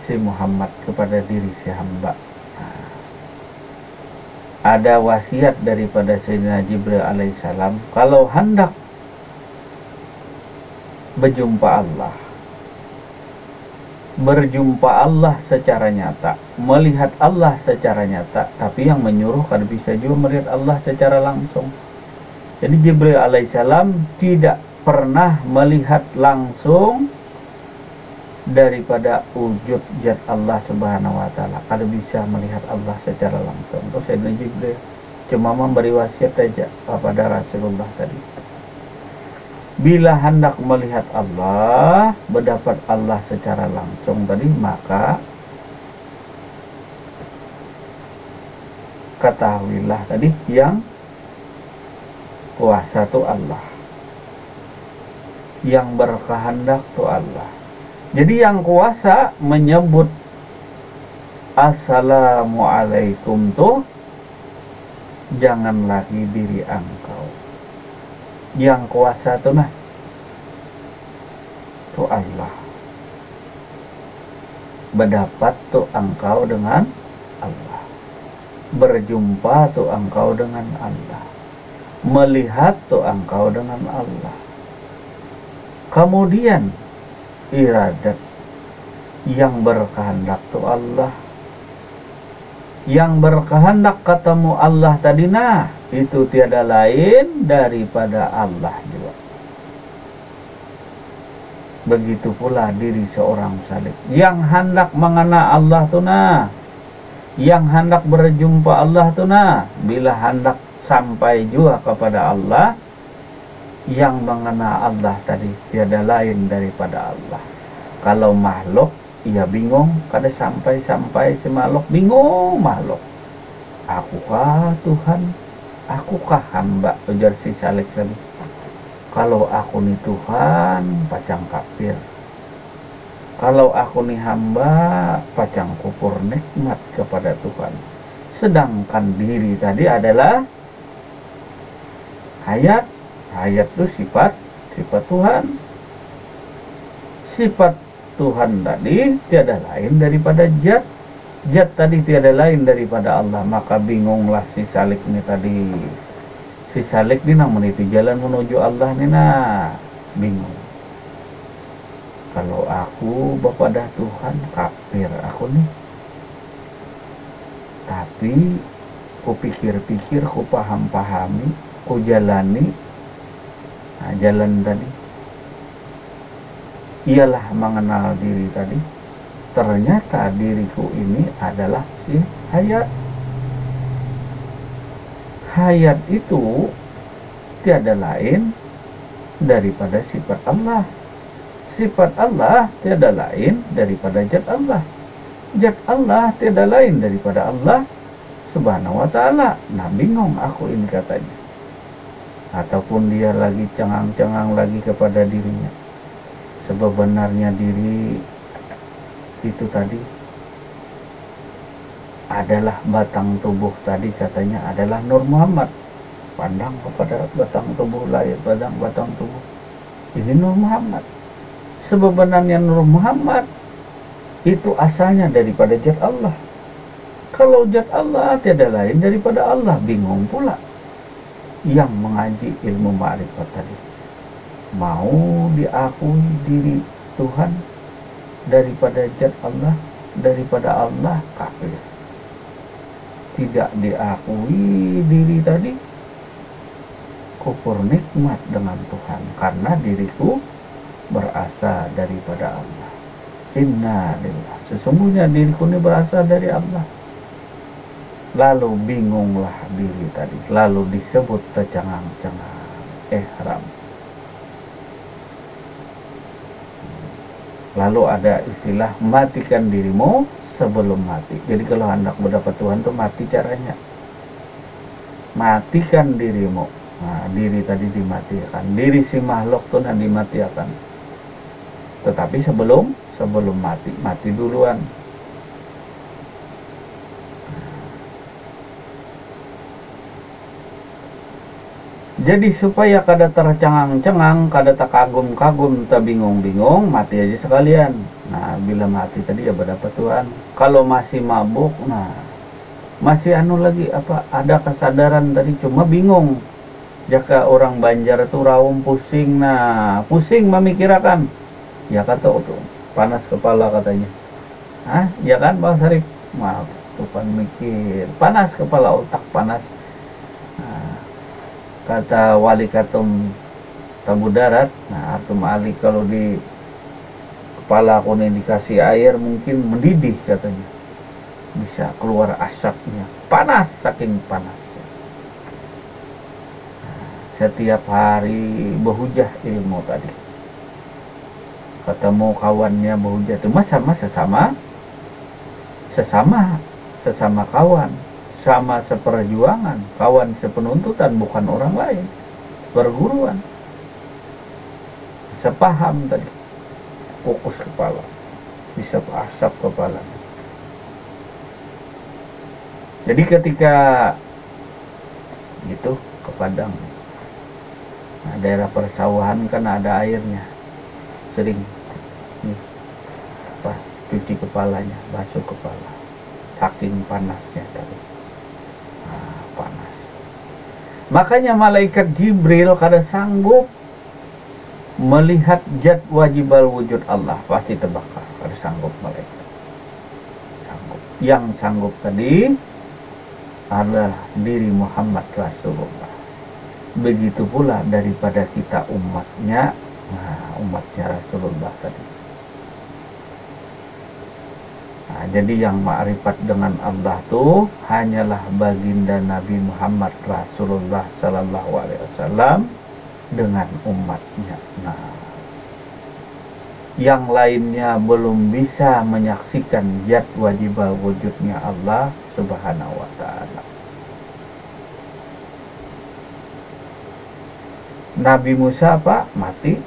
si Muhammad kepada diri si hamba. Ada wasiat daripada Sayyidina Jibril alaihissalam, kalau hendak berjumpa Allah secara nyata, melihat Allah secara nyata, tapi yang menyuruh kan bisa juga melihat Allah secara langsung. Jadi Jibril alaihissalam tidak pernah melihat langsung daripada wujud zat Allah subhanahu wa ta'ala. Kalau bisa melihat Allah secara langsung, terus Sayyidina Jibril cuma memberi wasiat saja kepada Rasulullah tadi. Bila hendak melihat Allah, mendapat Allah secara langsung tadi, maka ketahuilah tadi yang kuasa itu Allah, yang berkehendak itu Allah. Jadi yang kuasa menyebut Assalamualaikum tuh jangan lagi diri engkau. Yang kuasa tuh tuh Allah. Berdapat tuh engkau dengan Allah. Berjumpa tuh engkau dengan Allah. Melihat tuh engkau dengan Allah. Kemudian iradat yang berkehendak tuh Allah. Yang berkehendak ketemu Allah tadi, itu tiada lain daripada Allah juga. Begitu pula diri seorang salik yang hendak mengenal Allah tuh yang hendak berjumpa Allah tuh bila hendak sampai juga kepada Allah, yang mengenal Allah tadi tiada lain daripada Allah. Kalau makhluk, ia bingung, kada sampai si makhluk bingung makhluk. Akukah Tuhan? Akukah hamba? Ujar si salik tadi. Kalau aku nih Tuhan, pacang kafir. Kalau aku nih hamba, pacang kufur nikmat kepada Tuhan. Sedangkan diri tadi adalah hayat. Hayat itu sifat Tuhan. Sifat Tuhan tadi tiada lain daripada zat. Zat tadi tiada lain daripada Allah. Maka bingunglah si salik ini tadi. Si salik ini meniti jalan menuju Allah ini bingung. Kalau aku kepada Tuhan kafir aku nih. Tapi ku pikir-pikir, ku pahami, ku jalani. Jalan tadi ialah mengenal diri tadi. Ternyata diriku ini adalah si hayat. Hayat itu tiada lain daripada sifat Allah. Sifat Allah tiada lain daripada zat Allah. Zat Allah tiada lain daripada Allah subhanahu wa ta'ala. Bingung aku ini katanya. Ataupun dia lagi cengang-cengang lagi kepada dirinya. Sebenarnya diri itu tadi adalah batang tubuh tadi, katanya adalah Nur Muhammad. Pandang kepada batang tubuh lahir, batang tubuh. Ini Nur Muhammad. Sebenarnya Nur Muhammad itu asalnya daripada zat Allah. Kalau zat Allah tiada lain daripada Allah, bingung pula. Yang mengaji ilmu ma'rifat tadi mau diakui diri Tuhan daripada zat Allah, daripada Allah kafir. Tidak diakui diri tadi kufur nikmat dengan Tuhan, karena diriku berasal daripada Allah. Inna lillah, sesungguhnya diriku ini berasal dari Allah. Lalu bingunglah diri tadi, lalu disebut tercengang-cengang ihram. Lalu ada istilah matikan dirimu sebelum mati. Jadi kalau hendak mendapat Tuhan tuh mati caranya. Matikan dirimu. Diri tadi dimatikan. Diri si makhluk tuh dimatikan. Tetapi sebelum mati duluan. Jadi supaya kada tercengang-cengang, kada terkagum-kagum, terbingung-bingung, mati aja sekalian. Nah, bila mati tadi ya berdapat Tuhan. Kalau masih mabuk, nah masih anu lagi apa? Ada kesadaran tadi cuma bingung. Jaka orang Banjar itu raum pusing, nah pusing memikirkan. Ya kata itu panas kepala katanya. Hah? Ya kan Bang Sarif? Maaf, bukan mikir. Panas kepala, otak panas. Nah, kata wali katum tabu darat, nah atum ali kalau di kepala aku nih dikasih air mungkin mendidih katanya, bisa keluar asapnya, panas saking panas. Nah, setiap hari berhujah ilmu tadi, ketemu kawannya berhujah itu sesama kawan, sama seperjuangan, kawan sepenuntutan, bukan orang lain, perguruan, sepaham tadi, fokus kepala, bisa asap kepala. Jadi ketika gitu ke Padang, nah, daerah persawahan kan ada airnya, sering nih, cuci kepalanya, basuh kepala, saking panasnya tadi. Panas. Makanya malaikat Jibril kada sanggup melihat zat wajibal wujud Allah, pasti terbakar, kada sanggup malaikat. Sanggup. Yang sanggup tadi adalah diri Muhammad Rasulullah. Begitu pula daripada kita umatnya, umatnya Rasulullah tadi. Nah, jadi yang ma'rifat dengan Allah tuh hanyalah baginda Nabi Muhammad Rasulullah Sallallahu Alaihi Wasallam dengan umatnya. Nah, yang lainnya belum bisa menyaksikan zat wajibal wujudnya Allah Subhanahu Wa Taala. Nabi Musa apa? Mati,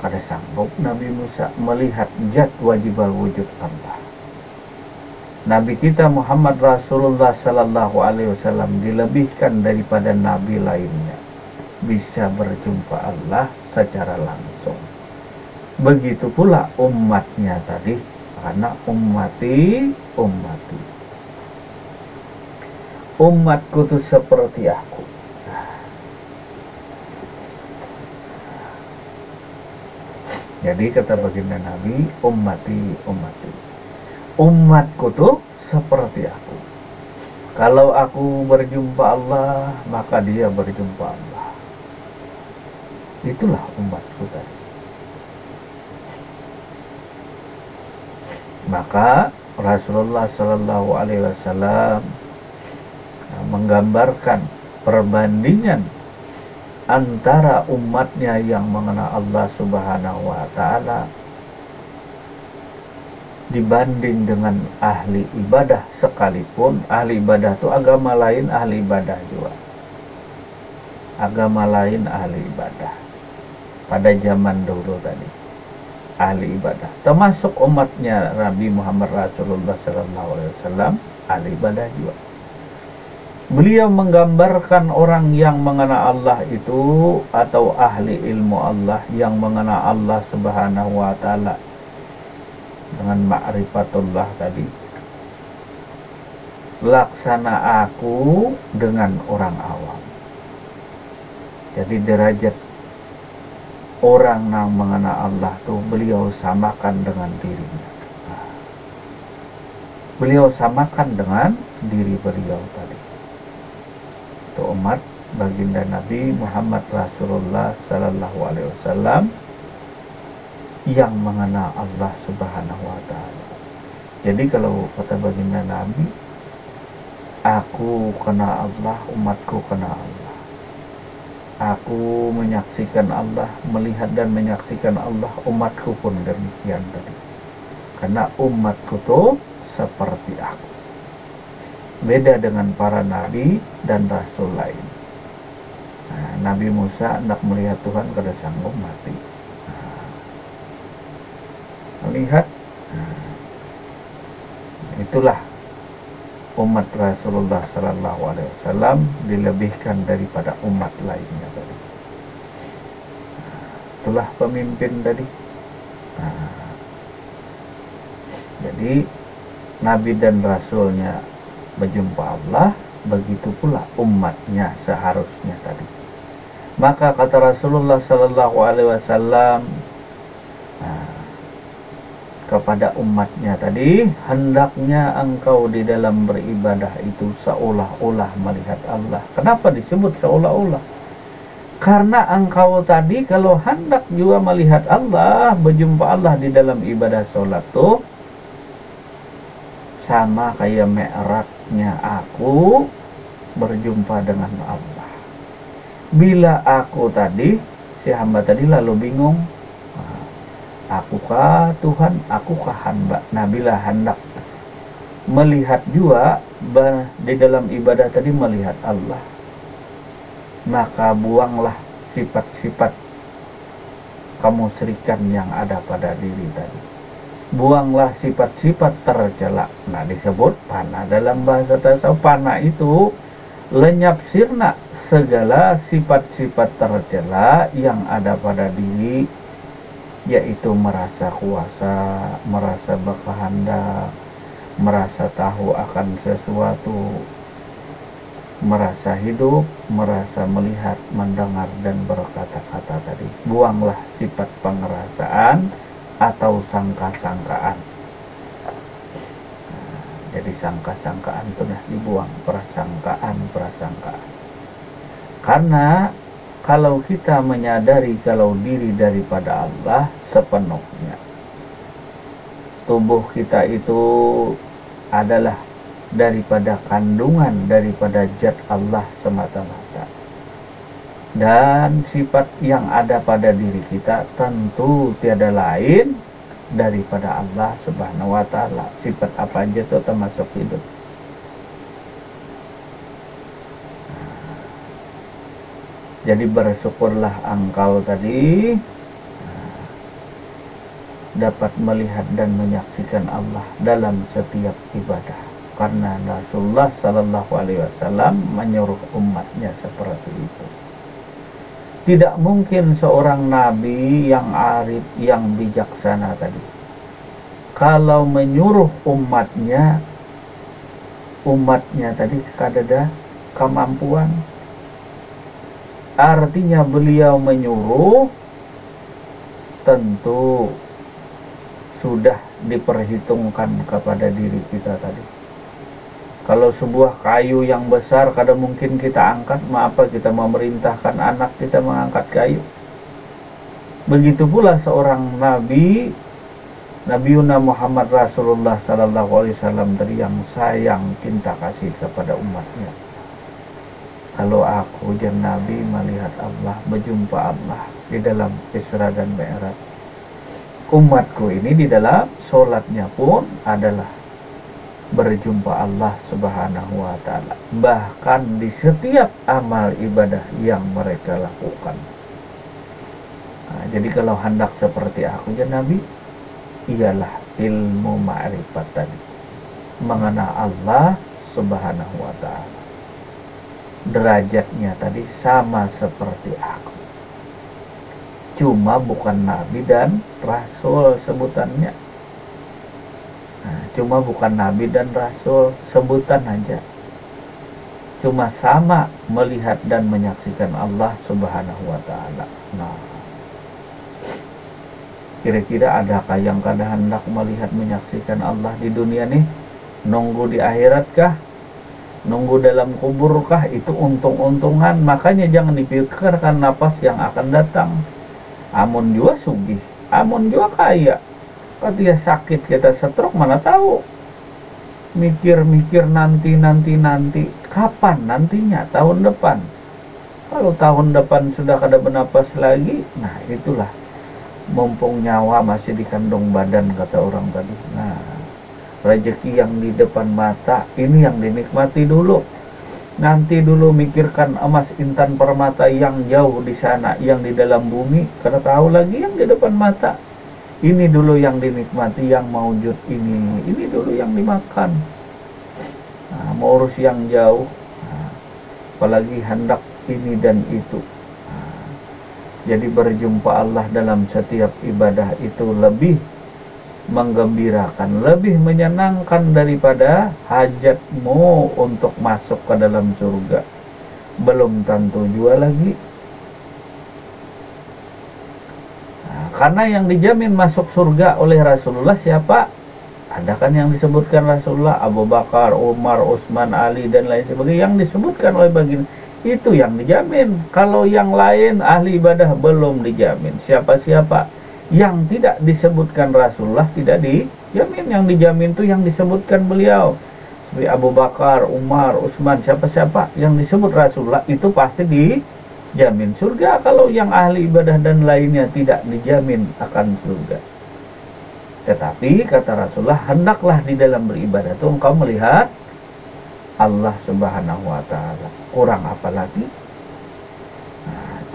kada sanggup Nabi Musa melihat zat wajibal wujud Allah. Nabi kita Muhammad Rasulullah Sallallahu Alaihi Wasallam dilebihkan daripada nabi lainnya, bisa berjumpa Allah secara langsung. Begitu pula umatnya tadi, karena umatku itu seperti aku. Jadi kata baginda Nabi, umatku tuh seperti aku. Kalau aku berjumpa Allah, maka dia berjumpa Allah. Itulah umatku tadi. Maka Rasulullah Sallallahu Alaihi Wasallam menggambarkan perbandingan antara umatnya yang mengenal Allah Subhanahu Wa Taala dibanding dengan ahli ibadah sekalipun. Ahli ibadah itu agama lain, ahli ibadah juga. Agama lain, ahli ibadah. Pada zaman dulu tadi, ahli ibadah. Termasuk umatnya Nabi Muhammad Rasulullah SAW, ahli ibadah juga. Beliau menggambarkan orang yang mengenal Allah itu, atau ahli ilmu Allah yang mengenal Allah Subhanahu Wa Taala dengan ma'rifatullah tadi, laksana aku dengan orang awam. Jadi derajat orang yang mengenal Allah tuh beliau samakan dengan dirinya. Beliau samakan dengan diri beliau tadi. Itu umat baginda Nabi Muhammad Rasulullah Sallallahu Alaihi Wasallam yang mengenal Allah Subhanahu Wa Taala. Jadi kalau kata baginda Nabi, aku kenal Allah, umatku kenal Allah. Aku menyaksikan Allah, melihat dan menyaksikan Allah, umatku pun demikian tadi. Karena umatku tuh seperti aku. Beda dengan para nabi dan rasul lain. Nah, Nabi Musa hendak melihat Tuhan kada sanggup, mati. Melihat, itulah umat Rasulullah Sallallahu Alaihi Wasallam dilebihkan daripada umat lainnya tadi. Itulah pemimpin tadi. Jadi Nabi dan Rasulnya berjumpa Allah, begitu pula umatnya seharusnya tadi. Maka kata Rasulullah Sallallahu Alaihi Wasallam kepada umatnya tadi, hendaknya engkau di dalam beribadah itu seolah-olah melihat Allah. Kenapa disebut seolah-olah? Karena engkau tadi kalau hendak juga melihat Allah, berjumpa Allah di dalam ibadah sholat tuh sama kayak mi'rajnya aku berjumpa dengan Allah. Bila aku tadi, si hamba tadi lalu bingung, akukah Tuhan, akukah hamba? Nah, bila hendak melihat juga di dalam ibadah tadi melihat Allah, maka buanglah sifat-sifat kemusyrikan yang ada pada diri tadi. Buanglah sifat-sifat tercela. Nah, disebut pana dalam bahasa tasawuf. Pana itu lenyap sirna segala sifat-sifat tercela yang ada pada diri, yaitu merasa kuasa, merasa berkehendak, merasa tahu akan sesuatu, merasa hidup, merasa melihat, mendengar, dan berkata-kata tadi. Buanglah sifat pengerasaan atau sangka-sangkaan. Jadi sangka-sangkaan itu nah dibuang, prasangkaan. Karena kalau kita menyadari kalau diri daripada Allah sepenuhnya, tubuh kita itu adalah daripada kandungan daripada zat Allah semata-mata, dan sifat yang ada pada diri kita tentu tiada lain daripada Allah Subhanahu wa Ta'ala. Sifat apa aja itu termasuk hidup. Jadi bersyukurlah engkau tadi dapat melihat dan menyaksikan Allah dalam setiap ibadah, karena Rasulullah Sallallahu Alaihi Wasallam menyuruh umatnya seperti itu. Tidak mungkin seorang nabi yang arif, yang bijaksana tadi, kalau menyuruh umatnya tadi kadada kemampuan. Artinya beliau menyuruh tentu sudah diperhitungkan kepada diri kita tadi. Kalau sebuah kayu yang besar kadang mungkin kita angkat, apa kita memerintahkan anak kita mengangkat kayu. Begitu pula seorang nabi, Nabiuna Muhammad Rasulullah Sallallahu Alaihi Wasallam tadi yang sayang cinta kasih kepada umatnya. Kalau aku dan Nabi melihat Allah, berjumpa Allah di dalam Isra dan Mi'raj, umatku ini di dalam sholatnya pun adalah berjumpa Allah Subhanahu wa Ta'ala, bahkan di setiap amal ibadah yang mereka lakukan. Nah, jadi kalau hendak seperti aku dan Nabi, ialah ilmu ma'rifat tadi, mengenal Allah Subhanahu wa Ta'ala. Derajatnya tadi sama seperti aku, cuma bukan Nabi dan Rasul sebutannya. Cuma bukan Nabi dan Rasul, sebutan aja. Cuma sama melihat dan menyaksikan Allah Subhanahu wa Ta'ala. Nah, kira-kira adakah yang kada hendak melihat menyaksikan Allah di dunia nih? Nunggu di akhirat kah? Nunggu dalam kubur kah? Itu untung-untungan. Makanya jangan dipikirkan napas yang akan datang. Amun juga sugih, amun juga kaya. Kalau dia sakit, kita stroke, mana tahu. Mikir-mikir nanti. Kapan nantinya? Tahun depan. Kalau tahun depan sudah kada bernapas lagi, nah itulah. Mumpung nyawa masih di kandung badan, kata orang tadi. Nah, rezeki yang di depan mata, ini yang dinikmati dulu. Nanti dulu mikirkan emas intan permata yang jauh di sana, yang di dalam bumi. Kada tahu lagi yang di depan mata. Ini dulu yang dinikmati, yang maujud ini dulu yang dimakan. mau urus yang jauh, apalagi hendak ini dan itu. Jadi berjumpa Allah dalam setiap ibadah itu lebih menggembirakan, lebih menyenangkan daripada hajatmu untuk masuk ke dalam surga. Belum tentu juga lagi. Karena yang dijamin masuk surga oleh Rasulullah siapa? Ada kan yang disebutkan Rasulullah, Abu Bakar, Umar, Utsman, Ali, dan lain sebagainya. Yang disebutkan oleh baginda itu yang dijamin. Kalau yang lain ahli ibadah belum dijamin. Siapa-siapa yang tidak disebutkan Rasulullah tidak dijamin. Yang dijamin itu yang disebutkan beliau. Seperti Abu Bakar, Umar, Utsman, siapa-siapa yang disebut Rasulullah itu pasti dijamin surga. Kalau yang ahli ibadah dan lainnya tidak dijamin akan surga. Tetapi kata Rasulullah, hendaklah di dalam beribadah itu engkau melihat Allah Subhanahu wa ta'ala. Kurang apa lagi?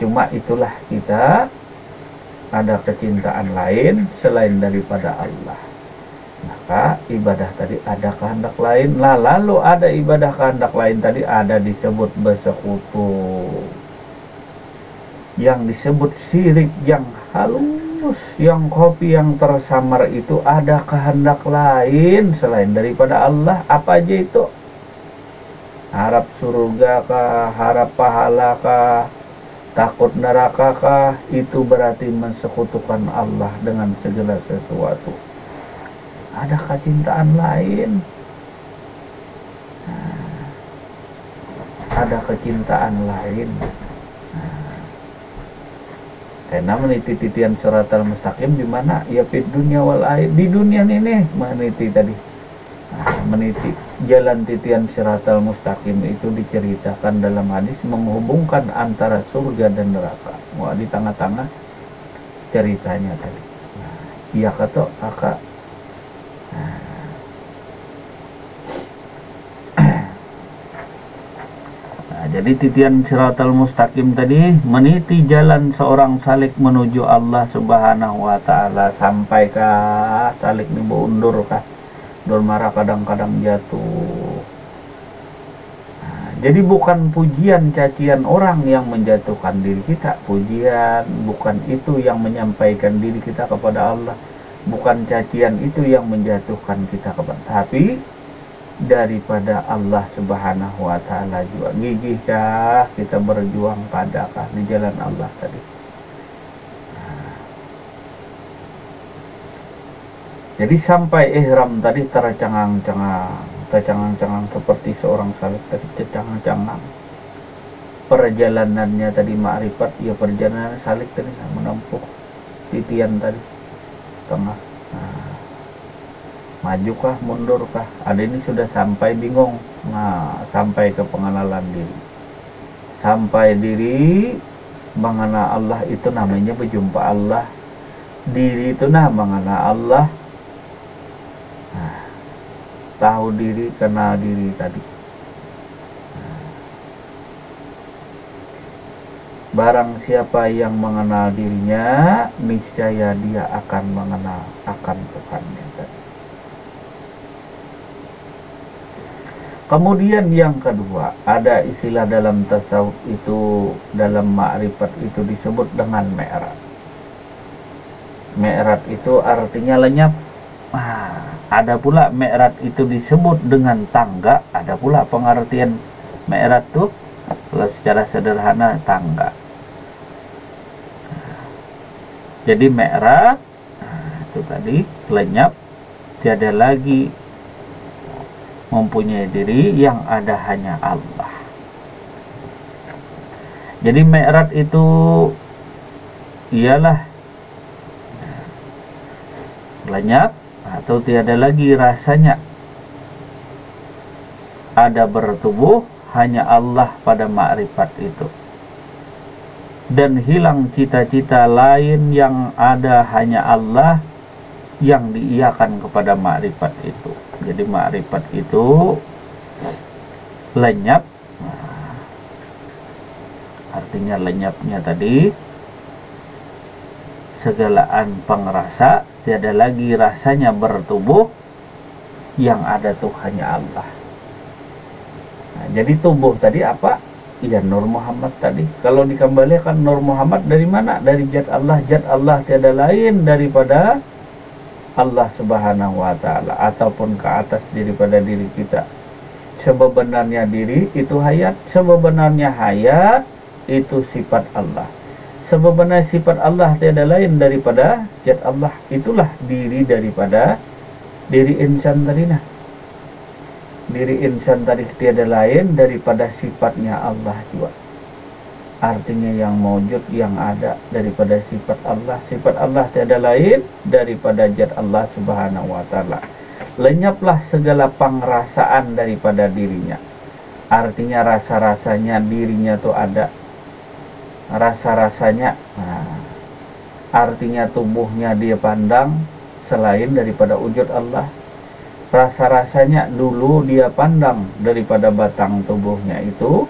Cuma itulah kita ada kecintaan lain selain daripada Allah. Maka ibadah tadi ada kehendak lain. Nah, lalu ada ibadah kehendak lain tadi ada disebut bersekutu. Yang disebut syirik yang halus, yang kopi yang tersamar itu ada kehendak lain selain daripada Allah. Apa aja itu? Harap surga kah, harap pahala kah, takut neraka kah? Itu berarti mensekutukan Allah dengan segala sesuatu. Ada kecintaan lain. Ada kecintaan lain. Karena meniti titian suratal mustaqim di mana? Ya fid dunya wal akhir. Di dunia ini meniti tadi. Meniti jalan titian siratal mustaqim itu diceritakan dalam hadis menghubungkan antara surga dan neraka. Wah, di tengah-tengah ceritanya tadi. Iya kata kakak. Jadi titian siratal mustaqim tadi meniti jalan seorang salik menuju Allah Subhanahu wa ta'ala. Sampai kah salik ini undur kah? Dur marah kadang-kadang jatuh. Jadi bukan pujian cacian orang yang menjatuhkan diri kita. Pujian bukan itu yang menyampaikan diri kita kepada Allah. Bukan cacian itu yang menjatuhkan kita kepada, tapi daripada Allah Subhanahu wa ta'ala juga. Gigihkah kita berjuang padakah di jalan Allah tadi. Jadi sampai ihram tadi tercengang-cengang seperti seorang salik tadi, tercengang-cengang. Perjalanannya tadi ma'rifat, ya perjalanan salik tadi menempuh titian tadi tengah. Majukah, mundurkah? Ada ini sudah sampai bingung. Nah, sampai ke pengenalan diri. Sampai diri mengenal Allah itu namanya berjumpa Allah. Diri itu mengenal Allah. Nah, tahu diri, kenal diri tadi. Barang siapa yang mengenal dirinya, niscaya dia akan mengenal akan Tuhannya tadi. Kemudian yang kedua, ada istilah dalam tasawuf itu, dalam ma'rifat itu disebut dengan mi'raj. Mi'raj itu artinya lenyap. Ada pula mi'raj itu disebut dengan tangga. Ada pula pengertian mi'raj itu kalau secara sederhana tangga. Jadi mi'raj itu tadi lenyap, tiada lagi mempunyai diri, yang ada hanya Allah. Jadi mi'raj itu ialah lenyap atau tiada lagi rasanya ada bertubuh, hanya Allah pada ma'rifat itu. Dan hilang cita-cita lain, yang ada hanya Allah yang diiyakan kepada ma'rifat itu. Jadi ma'rifat itu lenyap. Artinya lenyapnya tadi segalaan pengerasa, tiada lagi rasanya bertubuh, yang ada tuh hanya Allah. Nah, jadi tubuh tadi apa? Ya Nur Muhammad tadi. Kalau dikembalikan Nur Muhammad dari mana? Dari zat Allah. Zat Allah tiada lain daripada Allah Subhanahu wa Ta'ala, ataupun ke atas daripada diri kita. Sebenarnya diri itu hayat, sebenarnya hayat itu sifat Allah. Sebenarnya sifat Allah tiada lain daripada zat Allah. Itulah diri daripada diri insan tadi. Nah, diri insan tadi tiada lain daripada sifatnya Allah juga. Artinya yang mewujud, yang ada daripada sifat Allah. Sifat Allah tiada lain daripada zat Allah Subhanahu wa Ta'ala. Lenyaplah segala pengrasaan daripada dirinya. Artinya rasa-rasanya dirinya tuh ada. Rasa-rasanya, nah, artinya tubuhnya dia pandang selain daripada wujud Allah. Rasa-rasanya dulu dia pandang daripada batang tubuhnya itu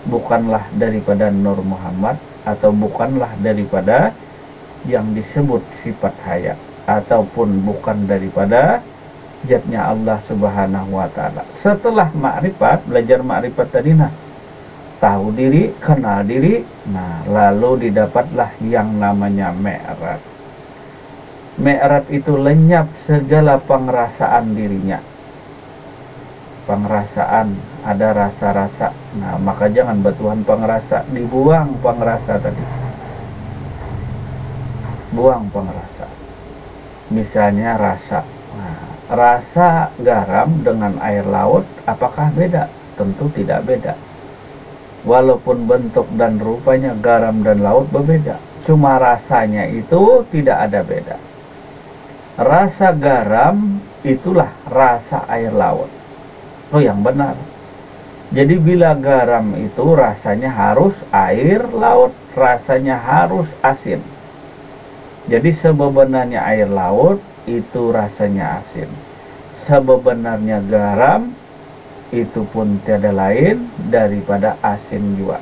bukanlah daripada Nur Muhammad, atau bukanlah daripada yang disebut sifat hayat, ataupun bukan daripada zatnya Allah Subhanahu wa Ta'ala. Setelah makrifat, belajar makrifat tadi, nah, tahu diri, kenal diri, nah, lalu didapatlah yang namanya mi'raj. Mi'raj itu lenyap segala pengrasaan dirinya. Pengrasaan, ada rasa-rasa. Nah, maka jangan batuhan pengrasa, dibuang pengrasa tadi. Buang pengrasa. Misalnya rasa. Nah, rasa garam dengan air laut apakah beda? Tentu tidak beda. Walaupun bentuk dan rupanya garam dan laut berbeda, cuma rasanya itu tidak ada beda. Rasa garam itulah rasa air laut. Oh, yang benar. Jadi bila garam itu rasanya harus air laut, rasanya harus asin. Jadi sebenarnya air laut itu rasanya asin. Sebenarnya garam itu pun tiada lain daripada asin juga.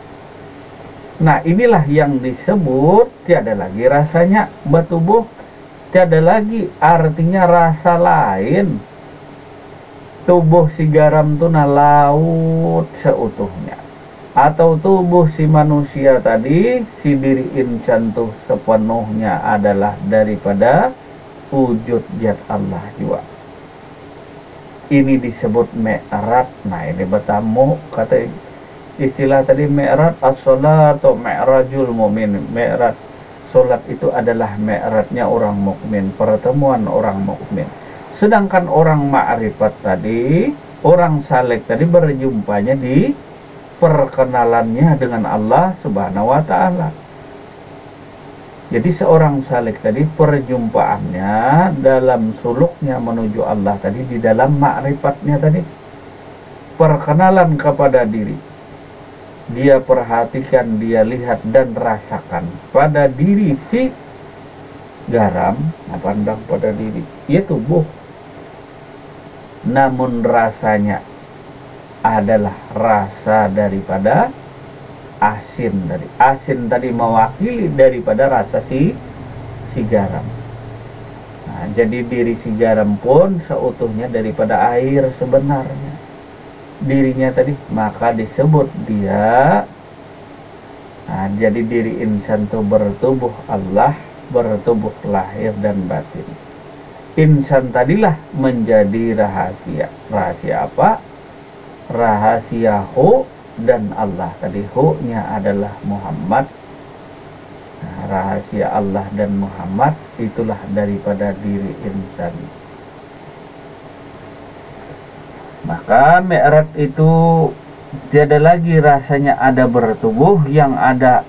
Nah, inilah yang disebut tiada lagi rasanya bertubuh, tiada lagi artinya rasa lain. Tubuh si garam itu nah laut seutuhnya, atau tubuh si manusia tadi, si diri insan tuh sepenuhnya adalah daripada wujud zat Allah juga. Ini disebut mi'raj. Nah, ini bertamu kata istilah tadi mi'raj as-salatu mi'rajul mu'min. Mi'raj salat itu adalah mi'rajnya orang mukmin, pertemuan orang mukmin. Sedangkan orang ma'rifat tadi, orang saleh tadi berjumpanya di perkenalannya dengan Allah Subhanahu wa Ta'ala. Jadi seorang saleh tadi perjumpaannya dalam suluknya menuju Allah tadi di dalam ma'rifatnya tadi. Perkenalan kepada diri. Dia perhatikan, dia lihat dan rasakan pada diri si garam, pandang pada diri, ia tubuh. Namun rasanya adalah rasa daripada asin. Dari asin tadi mewakili daripada rasa si garam. Nah, jadi diri si garam pun seutuhnya daripada air sebenarnya. Dirinya tadi maka disebut dia. Nah, jadi diri insan itu bertubuh Allah, bertubuh lahir dan batin. Insan tadilah menjadi rahasia. Rahasia apa? Rahasia hu dan Allah. Tadi hu-nya adalah Muhammad. Nah, rahasia Allah dan Muhammad itulah daripada diri insan. Maka mi'raj itu tiada lagi rasanya ada bertubuh, yang ada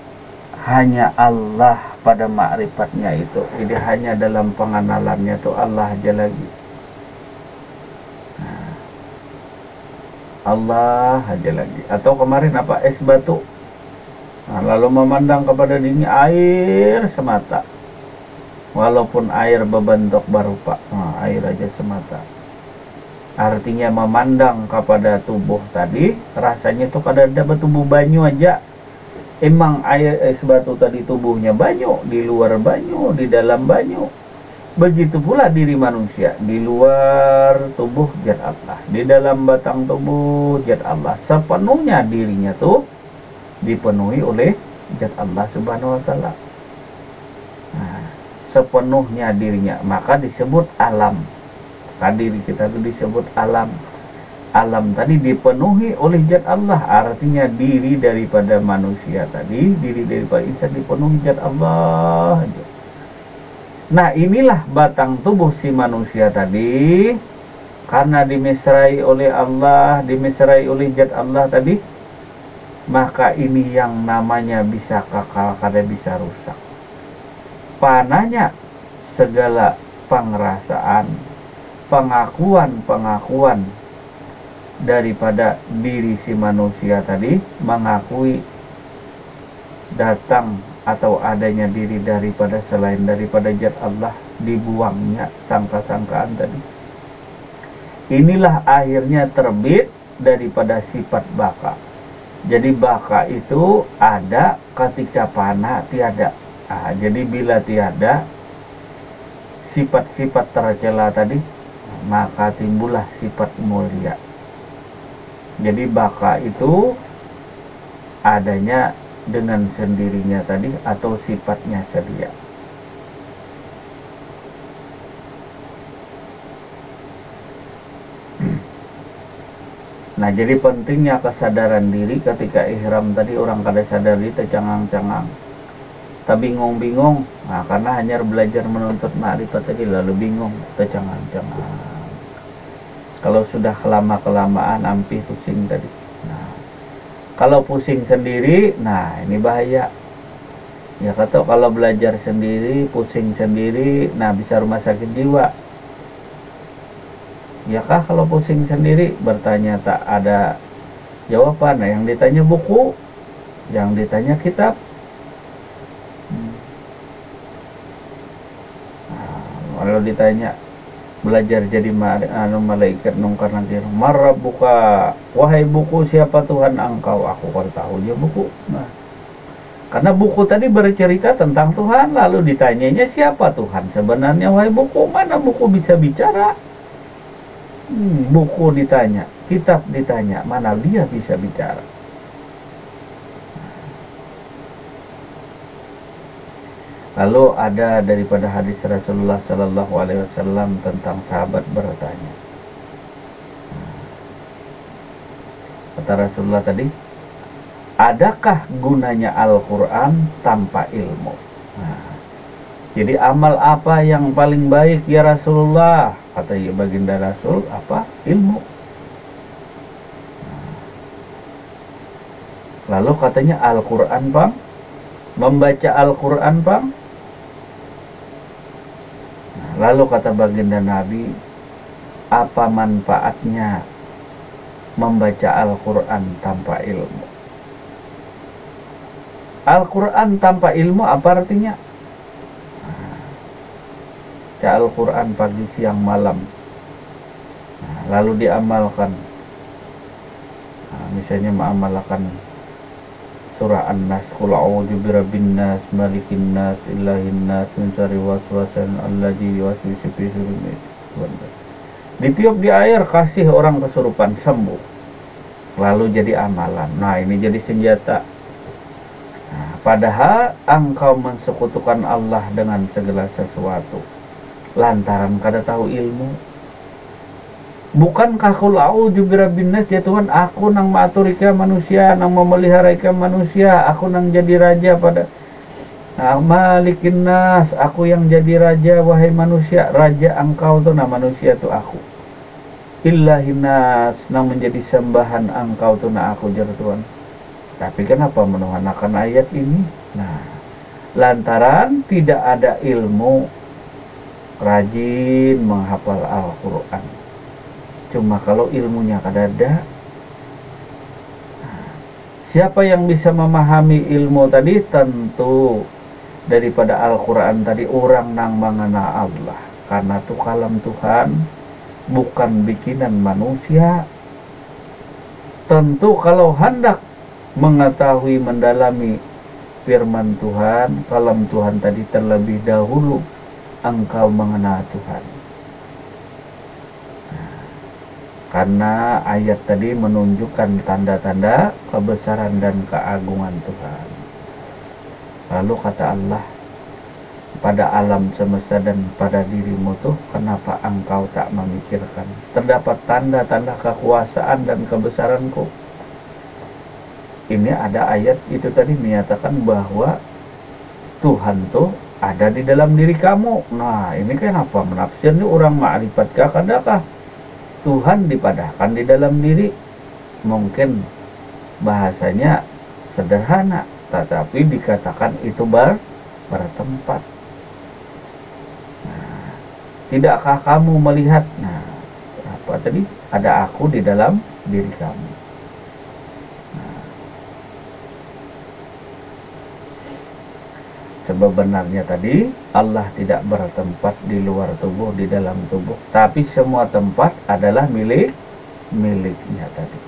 hanya Allah pada ma'rifatnya itu. Ini hanya dalam pengenalannya itu Allah aja lagi. Nah, Allah aja lagi. Atau kemarin apa, es batu. Nah, lalu memandang kepada dirinya air semata. Walaupun air berbentuk berupa, nah, air aja semata. Artinya memandang kepada tubuh tadi, rasanya itu kada ada bertubuh banyu aja. Emang air es batu tadi tubuhnya banyu, di luar banyu, di dalam banyu. Begitu pula diri manusia, di luar tubuh zat Allah, di dalam batang tubuh zat Allah, sepenuhnya dirinya tuh dipenuhi oleh zat Allah Subhanahu wa taala. Nah, sepenuhnya dirinya, maka disebut alam. Maka diri kita itu disebut alam. Alam tadi dipenuhi oleh zat Allah, artinya diri daripada manusia tadi, diri daripada insan dipenuhi zat Allah. Nah, inilah batang tubuh si manusia tadi, karena dimesrai oleh Allah, dimesrai oleh zat Allah tadi, maka ini yang namanya bisa kekal, kada bisa rusak. Pananya segala pengerasaan, pengakuan daripada diri si manusia tadi, mengakui datang atau adanya diri daripada selain daripada zat Allah, dibuangnya sangka-sangkaan tadi. Inilah akhirnya terbit daripada sifat baka. Jadi baka itu ada ketika fana tiada. Nah, jadi bila tiada sifat-sifat tercela tadi, maka timbullah sifat mulia. Jadi baka itu adanya dengan sendirinya tadi atau sifatnya sedia. Nah, jadi pentingnya kesadaran diri ketika ihram tadi, orang kada sadar diri tercangang-cangang, tak bingung-bingung. Nah, karena hanya belajar menuntut makrifat tadi lalu bingung, tercangang-cangang. Kalau sudah kelama-kelamaan ampih pusing tadi. Nah, kalau pusing sendiri, nah ini bahaya. Ya kata kalau belajar sendiri, pusing sendiri, nah bisa rumah sakit jiwa. Ya kah kalau pusing sendiri, bertanya tak ada jawaban. Nah, yang ditanya buku, yang ditanya kitab. Nah, kalau ditanya belajar jadi malaikat nungkar nanti, marabbuka, wahai buku siapa Tuhan engkau? Aku kan tahu dia buku. Nah, karena buku tadi bercerita tentang Tuhan, lalu ditanyanya siapa Tuhan sebenarnya, wahai buku. Mana buku bisa bicara? Buku ditanya, kitab ditanya, mana dia bisa bicara? Lalu ada daripada hadis Rasulullah Sallallahu Alaihi Wasallam tentang sahabat bertanya. Kata Rasulullah tadi, adakah gunanya Al-Quran tanpa ilmu? Nah, jadi amal apa yang paling baik ya Rasulullah? Kata baginda Rasul, apa? Ilmu. Lalu katanya Al-Quran bang, membaca Al-Quran bang. Lalu kata baginda Nabi, apa manfaatnya membaca Al-Quran tanpa ilmu? Al-Quran tanpa ilmu apa artinya? Baca Al-Quran pagi, siang, malam, lalu diamalkan. Misalnya mengamalkan surah An-Nas, qul a'udzu birabbin nas, malikin nas, ilahin nas, min syarri waswasil alladzi yuwaswisu fi sudurin. Ditiup di air, kasih orang kesurupan sembuh. Lalu jadi amalan. Nah, ini jadi senjata. Nah, padahal engkau mensekutukan Allah dengan segala sesuatu lantaran kada tahu ilmu. Bukankah qul a'udzu birabbin nas, ya Tuhan, aku nang maaturika manusia, nang memelihara manusia, aku nang jadi raja pada malikin nas, aku yang jadi raja wahai manusia. Raja engkau tuh, nah manusia tuh aku. Illahin nas, nang menjadi sembahan engkau tuh, nah aku jar Tuhan. Tapi kenapa menuhanakan ayat ini? Nah, lantaran tidak ada ilmu, rajin menghafal Al-Quran. Cuma kalau ilmunya kada ada, siapa yang bisa memahami ilmu tadi? Tentu daripada Al-Quran tadi orang nang mengenal Allah. Karena itu kalam Tuhan, bukan bikinan manusia. Tentu kalau hendak mengetahui mendalami firman Tuhan, kalam Tuhan tadi terlebih dahulu engkau mengenal Tuhan. Karena ayat tadi menunjukkan tanda-tanda kebesaran dan keagungan Tuhan. Lalu kata Allah, pada alam semesta dan pada dirimu tuh, kenapa engkau tak memikirkan? Terdapat tanda-tanda kekuasaan dan kebesaranku. Ini ada ayat itu tadi menyatakan bahwa Tuhan tuh ada di dalam diri kamu. Nah, ini kenapa menafsirnya orang ma'rifatkah kadakah Tuhan dipadahkan di dalam diri? Mungkin bahasanya sederhana, tetapi dikatakan itu bertempat. Nah, tidakkah kamu melihat? Nah, apa tadi? Ada aku di dalam diri kamu. Nah, sebenarnya tadi Allah tidak bertempat di luar tubuh, di dalam tubuh, tapi semua tempat adalah miliknya tadi.